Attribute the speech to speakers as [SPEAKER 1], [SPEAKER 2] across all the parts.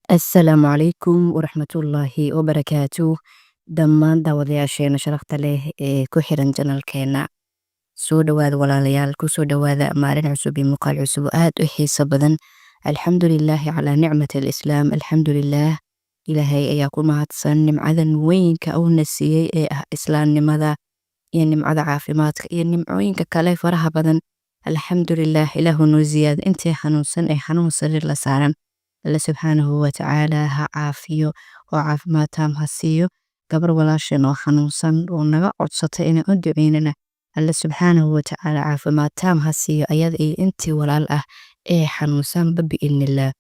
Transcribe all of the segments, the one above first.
[SPEAKER 1] Assalaamu calaykum waraxmatullaahi wabarakaatuh. Dhammaan daawadayaasheena sharafta leh ee ku xiran janalkeena. Soo dhawaada walaalayaal, ku soo dhawaada maalin cusub iyo muuqaal cusub oo aad u xiiso badan. Alxamdulilaahi calaa nicmati alislaam. Alxamdulillaah. Ilaahay ayaa ku mahadsan nimcadan weynka uuna siiyey ee ah islaamnimada iyo nimcada caafimaadka iyo nimcooyinka kale faraha badan. Alxamdulillaah. Ilaahu noo ziyaada intii xanuunsan ee xanuun sariir la saaran. Alla subxaanahu wa tacaala ha caafiyo oo caafimaad taam ha siiyo. Gabar walaasheen oo xanuunsan oo naga codsatay inaan u duceynana. Alla subxaanahu wa tacaala caafimaad taam ha siiyo ayada iyo intii walaal ah ee xanuunsan biidhnillaah.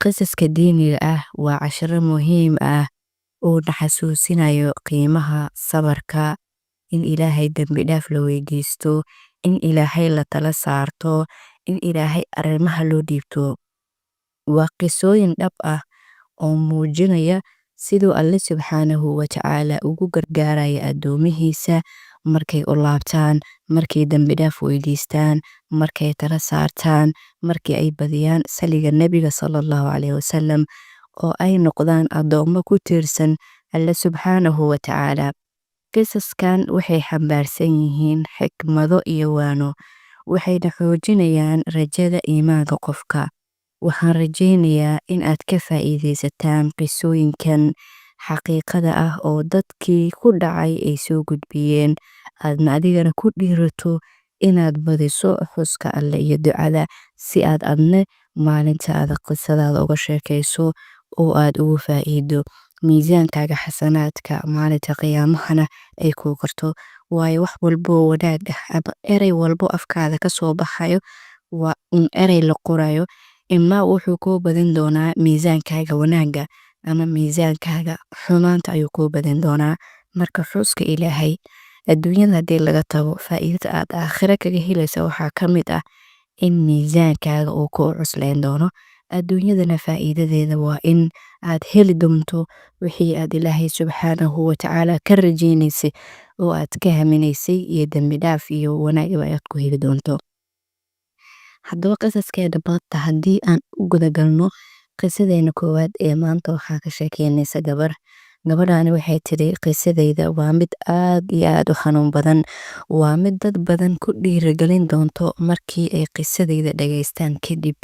[SPEAKER 1] Qisaska diiniga ah waa casharo muhiim ah oo na xasuusinayo qiimaha sabarka, in Ilaahay dambi dhaaf la weydiisto, in Ilaahay la tala saarto, in Ilaahay arrimaha loo dhiibto. Waa qisooyin dhab ah oo muujinaya siduu Alle subxaanahu wa tacaala ugu gargaaraya addoomihiisa markay u laabtaan, markay dambi dhaaf weydiistaan, markay tala saartaan, markii ay badiyaan saliga Nabiga sallallahu alayhi wasallam oo ay noqdaan addoommo ku tiirsan Alle subxaanahu wa tacaala. Qisaskan waxay xambaarsan yihiin xikmado iyo waano, waxayna xoojinayaan rajada iimaanka qofka. Waxaan rajaynayaa in aad ka faa'iidaysataan qisooyinkan xaqiiqada ah oo dadkii ku dhacay ay soo gudbiyeen, aadna adigana ku dhiirato inaad badiso xuska Alle iyo ducada si aad adne maalintaada qisadaada uga sheekayso oo aad ugu faa'iido miisaankaaga xasanaadka maalinta qiyaamahana ay kuu qorto. Waayo wax walbo wanaag ah ama erey walbo afkaada ka soo baxayo waa erey la qorayo. Ima wuxuu kuu badin doonaa miisaankaaga wanaaga ama miisaankaaga xumaanta ayuu kuu badin doonaa. Marka xuska Ilaahay adduunyada haddii laga tago faa'iidada aad aakhira kaga helaysa waxaa ka mid ah in miisaankaaga uu kuu cuslayn doono. Adduunyadana faa'iidadeeda waa in aad heli doonto wixii aad Ilaahay subxaanahu wa tacaala ka rajaynaysay oo aad ka haminaysay iyo dambi dhaaf iyo wanaagba aad ku heli doonto. Haddaba qisaskeena maanta haddii aan u guda galno qisadeena koowaad ee maanta waxaa ka sheekeynaysa gabar. Gabadhaani waxay tiri qisadeyda waa mid aad iyo aad u xanuun badan. Waa mid dad badan ku dhiirigelin doonto markii ay qisadeyda dhageystaan kadib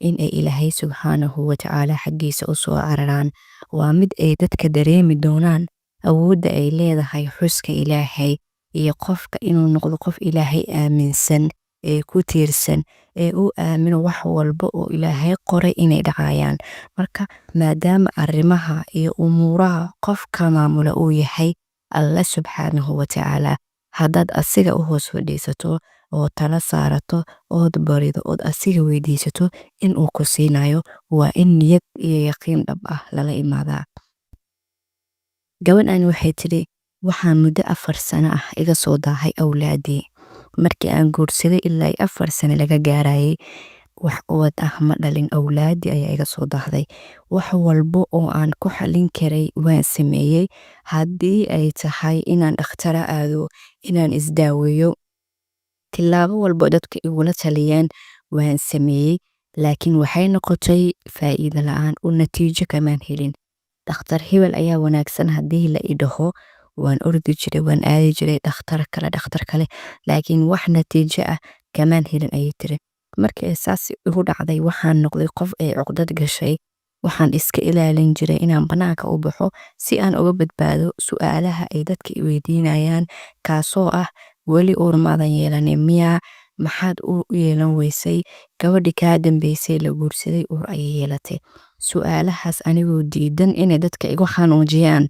[SPEAKER 1] in ay Ilaahay subxaanahu wa tacaala xaggiisa u soo cararaan. Waa mid ay dadka dareemi doonaan awoodda ay leedahay xuska Ilaahay iyo qofka inuu noqdo qof Ilaahay aaminsan ee ku tiirsan ee u aamino wax walba oo Ilaahay qoray inay dhacayaan. Marka maadaama arrimaha iyo umuuraha qofka maamula uu yahay Alla subxaanahu wa tacaala, haddaad asiga u hoos fadhiisato oo tala saarato ood barido ood asiga weydiisato in uu ku siinayo, waa in niyad iyo yaqiin dhab ah lala imaadaa. Gabadhan waxay tiri waxaan muddo 4 sano ah iga soo daahay awlaadii. Markii aan guursaday ilaa 4 sano laga gaarayay wax uwad ah ma dhalin, awlaadii ayaa iga soo daahday. Wax walbo oo aan ku xallin karay waan sameeyey. Haddii ay tahay inaan dhakhtara aado, inaan isdaaweeyo, tilaabo walbo dadka igula taliyeen waan sameeyey. Laakiin waxay noqotay faa'iido la'aan oo natiijo kamaan helin. Dhakhtar hebel ayaa wanaagsan haddii la idhaho waan ordi jiray, waan aadi jiray dhakhtar kale, laakiin wax natiijo ah kamaan helin ayay tiri. Markii saas igu dhacday waxaan noqday qof ay cuqdad gashay. Waxaan iska ilaalin jiray inaan banaanka u baxo si aan uga badbaado su'aalaha ay dadka i weydiinayaan, kaasoo ah weli uur maadan yeelanin miyaa, maxaad u yeelan weysay, gabadhi kaa dambeysay la guursaday uur ayay yeelatay. Su'aalahaas anigoo diidan inay dadka igu xanuujiyaan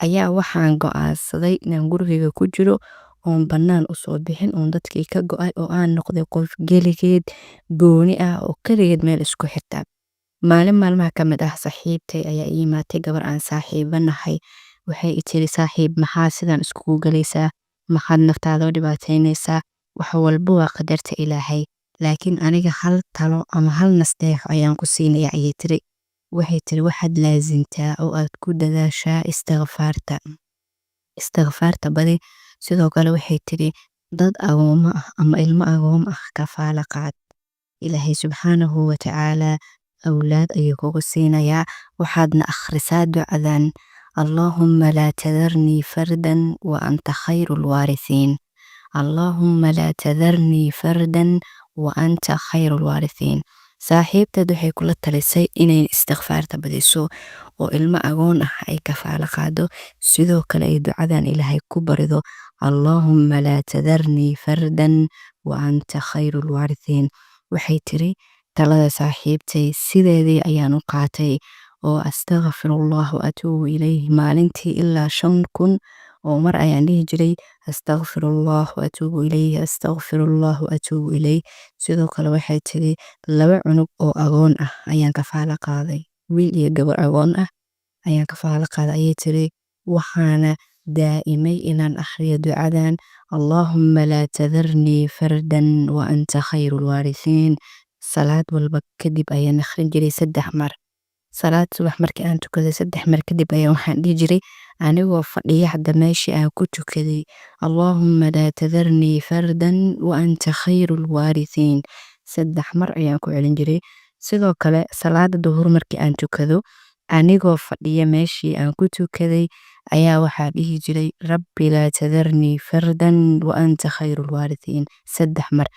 [SPEAKER 1] ayaa waxaan go'aansaday inaan gurigayga ku jiro oon bannaan u soo bixin oon dadkii ka go'ay oo aan noqday qof keligeed gooni ah oo keligeed meel isku xirta. Maalin maalmaha ka mid ah saaxiibtay ayaa ii imaatay, gabar aan saaxiibo nahay. Waxay i tiri saaxiib maxaa sidan iskugu galaysaa, maxaad naftaada u dhibaataynaysaa, wax walba waa qadarta Ilaahay, laakiin aniga hal talo ama hal nasteexo ayaan ku siinaya ayay tiri. Waxay tiri waxaad laazintaa oo aad ku dadaashaa istighfaarta badi. Sidoo kale waxay tiri dad agooma ah ama ilmo agoom ah kafaala qaad. Ilaahay subxaanahu wa tacaala awlaad ayuu kugu siinayaa. waxaadna akhrisaa ducadan: allaahumma laa tadarnii fardan wa anta khayru lwaarithiin. allaahumma laa tadarnii fardan wa anta khayru lwaarithiin. saaxiibteed waxay kula talisay inay istikfaarta badiso oo ilmo agoon ah ay kafaalo qaado, sidoo kale ay ducadan ilaahay ku barido: allaahumma laa tadarnii fardan wa anta khayru lwaarithiin. waxay tiri talada saaxiibtay sideedii ayaan u qaatay oo astaqfirullah wa atuubu ilayh maalintii ilaa 5,000 oo mar ayaan dhihi jiray astaqfirullah wa atuubu ilayh, astaqfirullah wa atuubu ilayh. sidoo kale waxay tiri 2 cunug oo agoon ah ayaan kafaalo qaaday, wiil iyo gabar agoon ah ayaan kafaalo qaaday ayay tiri. waxaana daa'imay inaan akhriyo ducadan: allaahumma laa tadarnii fardan wa anta khayru lwaarithiin. salaad walba kadib ayaan akhrin jiray 3 mar. salaad subax markii aan tukaday 3 mar kadib ayaa waxaan dhihi jiray anigoo fadhiya hadda meeshii aan ku tukaday: allaahumma laa tadarnii fardan wa anta khayru lwaarithiin. 3 mar ayaan ku celin jiray. sidoo kale salaada duhur markii aan tukado anigoo fadhiya meeshii aan ku tukaday ayaa waxaa dhihi jiray: rabbi laa tadarnii fardan wa anta khayru lwaarithiin. 3 mar.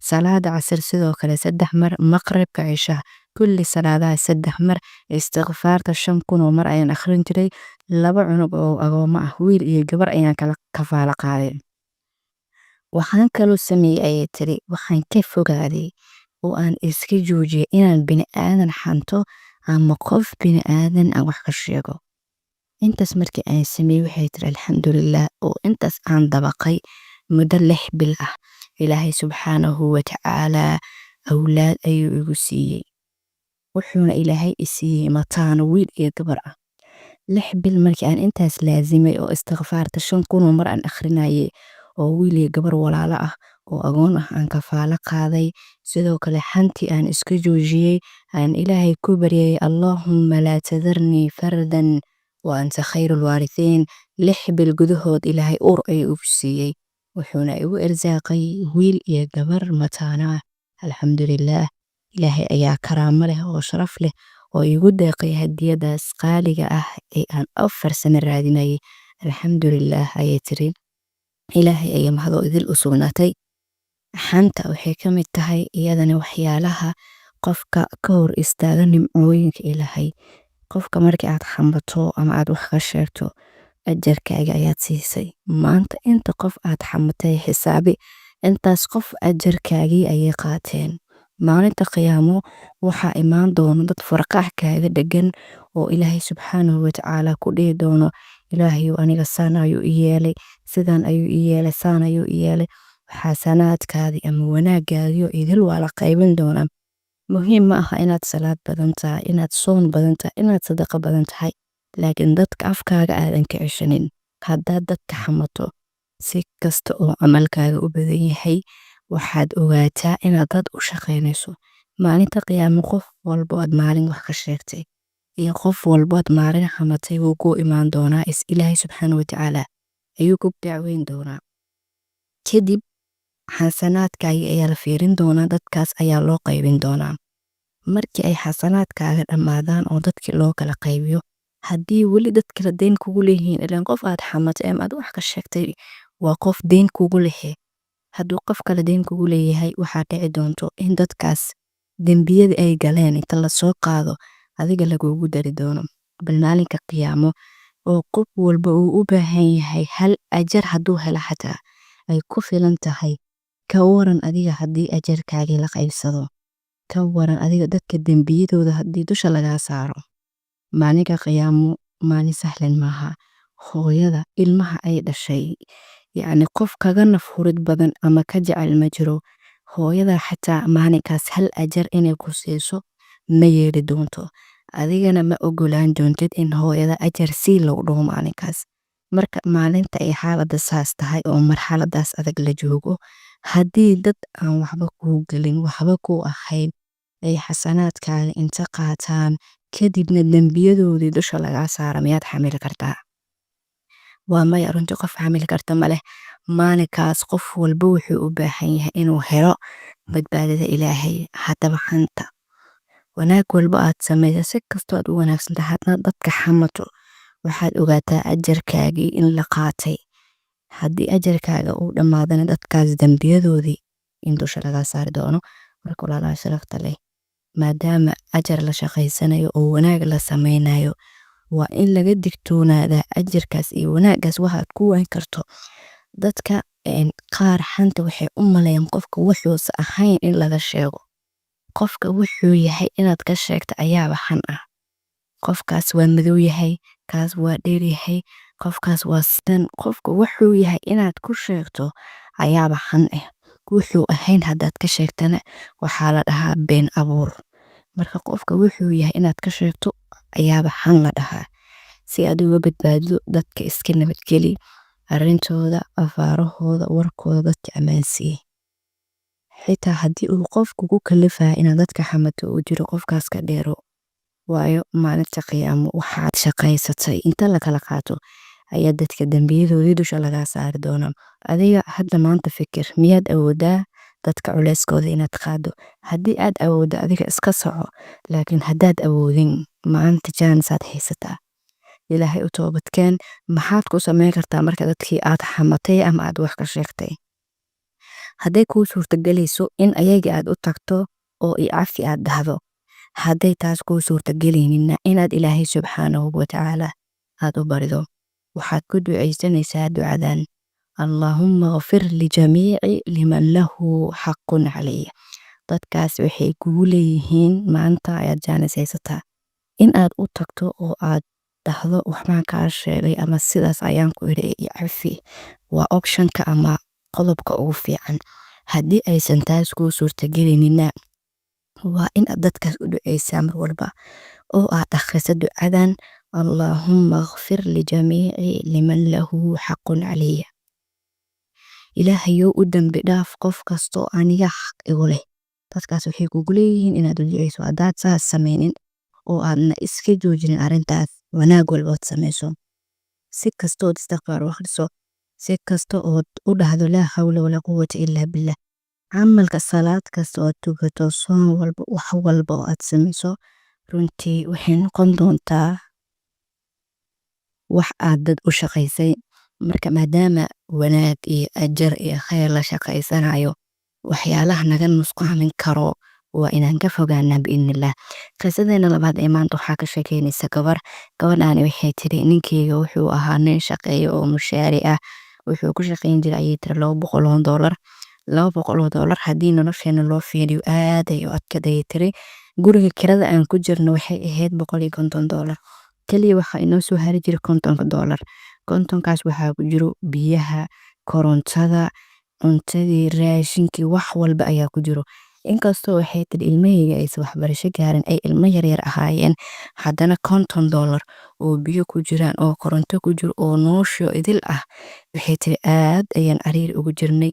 [SPEAKER 1] salaada casir sidoo kale 3 mar. maqribka cishaha kulli salaadaha 3 mar. istikfaarta 5,000 oo mar ayaan akhrin jiray. 2 cunug oo agoomo ah, wiil iyo gabar ayaan kala kafaalo qaaday. waxaan kaloo sameeyey ayay tiri, waxaan ka fogaaday oo aan iska joojiyay inaan bini aadan xanto ama qof bini aadan aan wax ka sheego. intaas markii aan sameeyey waxay tiri alxamdulilah, oo intaas aan dabaqay muddo 6 bil ah. ilaahay subxaanahu wa tacaalaa awlaad ayuu igu siiyey, wuxuuna ilaahay i siiyey mataano wiil iyo gabar ah. 6 bil markii aan intaas laazimay oo istikfaarta 5,000 oo mar aan akhrinayay oo wiil iyo gabar walaalo ah oo agoon ah aan kafaalo qaaday, sidoo kale xantii aan iska joojiyey, aan ilaahay ku baryay: allaahumma laa tadarnii fardan wa anta khayru lwaarithiin. 6 bil gudahood ilaahay uur ayuu igu siiyey, wuxuuna igu irsaaqay wiil iyo gabar mataano ah. alxamdulilah, ilaahay ayaa karaamo leh oo sharaf leh oo igu deeqay hadiyadaas qaaliga ah ee aan 4 sano raadinayay. alxamdulilah ayay tiri, ilaahay ayaa mahadoo idil u sugnaatay. xanta waxay ka mid tahay iyadana waxyaalaha qofka ka hor istaaga nimcooyinka ilaahay. qofka markii aad xamato ama aad wax ka sheegto ajarkaaga ayaad siisay. maanta inta qof aad xamatay xisaabi, intaas qof ajarkaagii ayay qaateen. maalinta qiyaamo waxaa imaan doono dad farqax kaaga dhegan oo ilaahay subxaanahu wa tacaala ku dhihi doono: ilaahayow aniga saan ayuu i yeelay, sidaan ayuu i yeelay, saan ayuu i yeelay. xasanaadkaadii ama wanaagaadiyo idil waa la qaybin doonaa. muhiim ma aha inaad salaad badan tahay, inaad soon badan tahay, inaad sadaqa badan tahay, laakiin dadka afkaaga aadan ka ceshanin. haddaad dadka xamato, si kasta oo camalkaaga u badan yahay, waxaad ogaataa inaad dad u shaqaynayso. maalinta qiyaamo qof walbo aad maalin wax ka sheegtay iyo qof walbo aad maalin xamatay wuu kuu imaan doonaa. ilaahay subxaanahu wa tacaala ayuu ku dacweyn doonaa. kadib xasanaadkaagii ayaa la fiirin doonaa, dadkaas ayaa loo qaybin doonaa. markii ay xasanaadkaaga dhammaadaan oo dadkii loo kala qaybiyo, haddii weli dad kale deyn kugu leeyihiin, ilaan qof aad xamatay ama aad wax ka sheegtay waa qof deyn kugu lehe. hadduu qof kale deyn kugu leeyahay, waxaa dhici doonto in dadkaas dembiyadii ay galeen inta lasoo qaado adiga lagugu dari doono. bal maalinka qiyaamo oo qof walba uu u baahan yahay hal ajar hadduu helo xataa ay ku filan tahay, ka waran adiga haddii ajarkaagii la qaybsado? ka waran adiga dadka dembiyadooda haddii dusha lagaa saaro? maalinka qiyaamo maalin sahlan maaha. hooyada ilmaha ay dhashay, yacni qof kaga nafhurid badan ama ka jecel ma jiro. hooyada xataa maalinkaas hal ajar inay ku siiso ma yeeli doonto, adigana ma ogolaan doontid in hooyada ajar sii lagu dhaho maalinkaas. marka maalinta ay xaaladda saas tahay oo marxaladaas adag la joogo, haddii dad aan waxba kuu gelin, waxba kuu ahayn, ay xasanaadkaaga inta qaataan kadibna dembiyadoodii dusha lagaa saara, miyaad xamili kartaa? waa maya, runtii qof xamili karta ma leh. maalinkaas qof walba wuxuu u baahan yahay inuu helo badbaadada ilaahay. haddaba xanta wanaag walba aad samayso si kastoo aad u wanaagsan tahay haddaad dadka xamato waxaad ogaataa ajarkaagii in la qaatay. haddii ajarkaaga uu dhammaadana dadkaas dembiyadoodii in dusha laga saari doono. marka walaalaha sharafta leh, maadaama ajar la shaqaysanayo oo wanaag la samaynayo, waa in laga digtoonaadaa ajarkaas iyo wanaaggaas waxaad ku wayn karto. dadka qaar xanta waxay u maleeyaan qofka wuxuusa ahayn in laga sheego. qofka wuxuu yahay inaad ka sheegto ayaaba xan ah. qofkaas waa madow yahay, kaas waa dheer yahay, qofkaas waa sidan. qofka wuxuu yahay inaad ku sheegto ayaaba xan ah. wuxuu ahayn haddaad ka sheegtana waxaa la dhahaa been abuur. marka qofka wuxuu yahay inaad ka sheegto ayaaba xan la dhahaa. si aad uga badbaadido dadka iska nabadgeli, arrintooda, afaarahooda, warkooda dadka ammaansiiye. xitaa haddii uu qofku ku kalifaya inaad dadka xamato uu jiro, qofkaas ka dheero. waayo maalinta qiyaamo waxaad shaqaysatay inta la kala qaato ayaa dadka dembiyadoodii dusha lagaa saari doonaa. adiga hadda maanta fikir, miyaad awoodaa dadka culeyskooda inaad qaado? haddii aad awooddo adiga iska soco, laakiin haddaad awoodin maanta jaanisaad haysataa. ilaahay u toobadkeen. maxaad ku samayn kartaa marka dadkii aad xamatay ama aad wax ka sheegtay? hadday kuu suurtagelayso in ayaga aad u tagto oo i cafi aad dhahdo, hadday taas kuu suurtagelinina inaad ilaahay subxaanahu watacaala aad u barido, waxaad ku ducaysanaysaa ducadan: allaahumma ghfir lijamiici liman lahu xaqun calaya. dadkaas waxay kugu leeyihiin maanta ayaad jaanis haysataa in aad u tagto oo aad dhahdo waxbaan kaa sheegay ama sidaas ayaan ku idhi i cafi. waa optionka ama qodobka ugu fiican. haddii aysan taas kuu suurtagelinina, waa in aad dadkaas u ducaysaa mar walba oo aad akhriso ducadan: allaahumma ghfir lijamiici liman lahu xaqun calaya. ilaahayow u dembi dhaaf qof kastoo aniga xaq igu leh. dadkaas waxay kugu leeyihiin inaad u ducayso. haddaad saas samaynin oo aadna iska joojinin arrintaas, wanaag walbood samayso, si kastood istikfaar u akhriso, si kasta ood u dhahdo laa hawla walaa quwata illaa billah, camalka salaad kasta ood tukato, soon walba, wax walba oo aad samayso, runtii waxay noqon doontaa wax aad dad u shaqaysay. marka maadaama wanaag iyo ajar iyo khayr la shaqaysanayo, waxyaalaha naga nusqaamin karo waa inaan ka fogaanaa biidnillah. qisadeena labaad ee maanta waxaa ka sheekeynaysa gabadhaani waxay tiri ninkeyga wuxuu ahaa nin shaqeeya oo mushaari ah. wuxuu ku shaqayn jiray ayay tiri $200. $200 haddii nolosheena loo fiiriyo aad ay u adkaday tiri. guriga kirada aan ku jirno waxay ahayd $150. kaliya waxaa inoo soo hari jiray $50. kontonkaas waxaa ku jiro biyaha, korontada, cuntadii, raashinkii, wax walba ayaa ku jiro. inkastoo waxay tiri ilmahayga aysan waxbarasho gaarin, ay ilmo yaryar ahaayeen, haddana $50 oo biyo ku jiraan, oo koronto ku jiro, oo nolosho idil ah, waxay tiri aad ayaan cariiri ugu jirnay.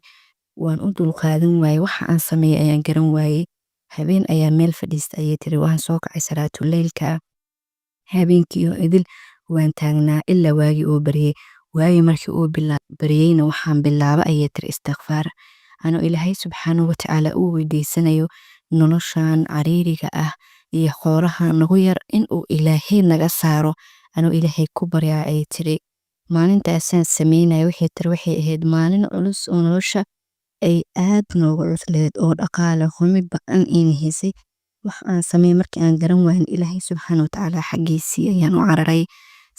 [SPEAKER 1] waan u dulqaadan waayey, waxa aan sameeyey ayaan garan waayey. habeen ayaa meel fadhiista ayay tiri, waan soo kacay salaatuleylka. habeenkii oo idil waan taagnaa ilaa waagii oo baryey. waagii markii uu baryeyna waxaan bilaaba ayay tiri istikfaar, anoo ilaahay subxaanahu watacaala uu weydiisanayo noloshan cariiriga ah iyo xoolaha nagu yar inuu ilaahay naga saaro, anoo ilaahay ku baryaa ayay tiri. maalintaasaan sameynaya waxay tiri waxay ahayd maalin culus oo nolosha ay aad nooga cusleed oo dhaqaale xumi ba'an ina haysay. wax aan sameey markii aan garan waayin ilaahay subxaanahu watacaala xaggiisii ayaan u cararay.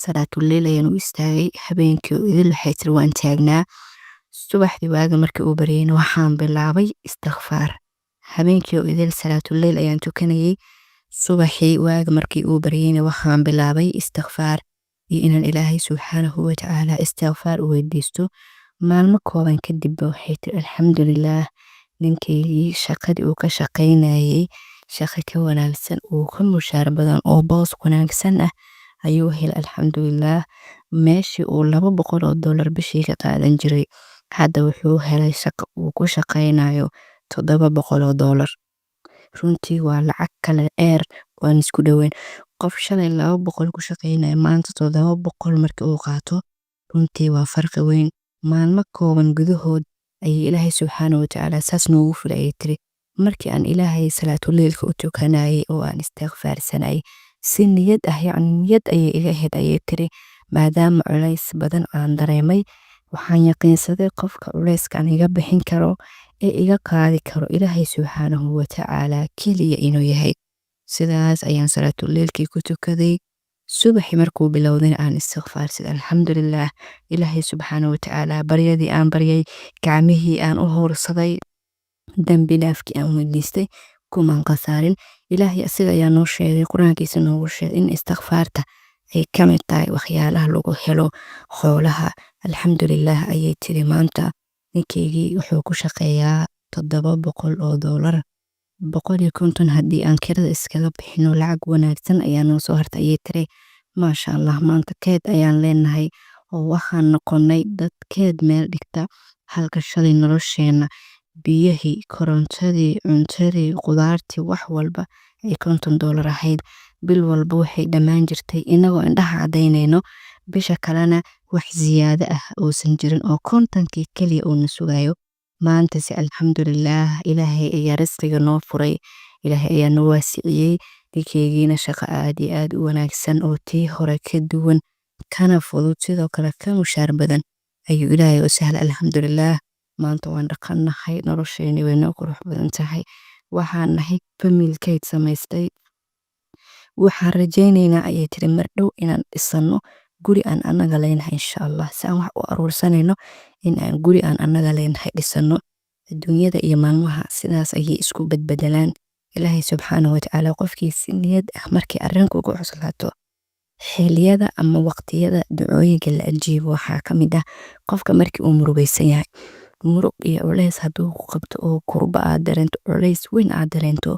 [SPEAKER 1] salaatuleyl ayaan u istaagay. habeenkii oo idil waxay tiri waan taagnaa. subaxdii waaga markii uu baryeyna waxaan bilaabay istikfaar. habeenkii oo idil salaatuleyl ayaan tukanayay. subaxii waaga markii uu baryeyna waxaan bilaabay istikfaar iyo inaan ilaahay subxaanahu watacaala istikfaar u weydiisto. maalmo kooban kadib waxay tiri alxamdulillaah, ninkaygii shaqadii uu ka shaqaynayay shaqo ka wanaagsan oo ka mushaar badan oo boos wanaagsan ah ayuu helay. alxamdulillaah, meeshii uu $200 bishii ka qaadan jiray, hadda wuxuu helay shaqo uu ku shaqaynayo $700. runtii waa lacag kale dheer, waan isku dhoweyn. qof shalay 200 ku shaqaynaya maanta 700 markii uu qaato, runtii waa farqi weyn. maalmo kooban gudahood ayay ilaahay subxaanahu watacaala saas noogu fulay ayay tiri. markii aan ilaahay salaatuleylka u tukanayay oo aan istighfaarsanayay si niyad ah, yacni niyad ayay iga ahayd ayay tiri, maadaama culays badan aan dareemay waxaan yaqiinsaday qofka culayskan iga bixin karo ee iga qaadi karo ilaahay subxaanahu watacaala keliya inuu yahay. sidaas ayaan salaatuleylkii ku tukaday. subaxii markuu bilowdayna aan istighfaarsaday, alxamdulilaah, ilaahay subxaanahu watacaala baryadii aan baryay, gacmihii aan u hoorsaday, dambi dhaafkii aan weydiistay kumaan khasaarin. ilaahay asiga ayaa noo sheegay qur-aankiisa noogu sheegay in istighfaarta ay ka mid tahay waxyaalaha lagu helo xoolaha. alxamdulilaah ayay tiri, maanta ninkaygii wuxuu ku shaqeeyaa $700, 150 haddii aan kirada iskaga bixino lacag wanaagsan ayaa noo soo harta ayay tiri. maasha allah, maanta keed ayaan leenahay oo waxaan noqonay dad keed meel dhigta, halka shalay nolosheena biyihii, korontadii, cuntadii, qudaartii, wax walba ay $50 ahayd. bil walba waxay dhammaan jirtay inagoo indhaha cadaynayno, bisha kalena wax ziyaado ah uusan jirin oo kontonkii keliya uuna sugayo. maantase alxamdulilaah, ilaahay ayaa risqiga noo furay, ilaahay ayaa noo waasiciyey. ninkeygiina shaqo aad iyo aad u wanaagsan oo tii hore ka duwan, kana fudud, sidoo kale ka mushaar badan ayuu ilaahay u sahlay. alxamdulilaah, maanta waan dhaqannahay, nolosheeni way noo qurux badan tahay. waxaan nahay familkeyd samaystay. waxaan rajaynaynaa ayay tiri mar dhow inaan dhisano guri aan anaga leenahay insha allah. si aan wax u aruursanayno in aan guri aan anaga leenahay dhisano. adduunyada iyo maalmaha sidaas ayay isku badbedelaan. ilaahay subxaanahu watacaala qofkii si niyad ah markii arrinku ugu cuslaato, xilliyada ama waqtiyada ducooyinka la ajiibo waxaa ka mid ah qofka markii uu murugaysan yahay. murug iyo culays hadduu ku qabto oo kurba aad dareento, culays weyn aad dareento,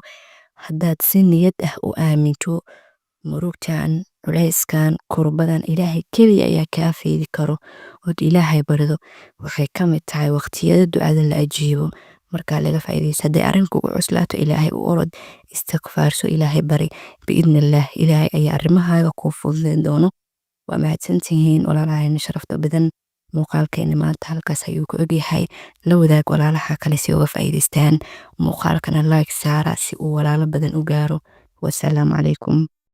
[SPEAKER 1] haddaad si niyad ah u aaminto murugtan, culayskan, kurbadan ilaahay keliya ayaa kaa feedi karo ood ilaahay barido, waxay ka mid tahay waqtiyada ducada la ajiibo. markaa laga faa'iidaysto. hadday arrinku ugu cuslaato, ilaahay u orod, istighfaarso, ilaahay bari, biidnillaah ilaahay ayaa arrimahaaga kuu fududeyn doono. waa mahadsantihiin walaalahayna sharafta badan. muuqaalkeena maanta halkaas ayuu ku egyahay. la wadaag walaalaha kale si uga faa'iidaystaan. muuqaalkana like saara si uu walaalo badan u gaaro. wasalaamu calaykum.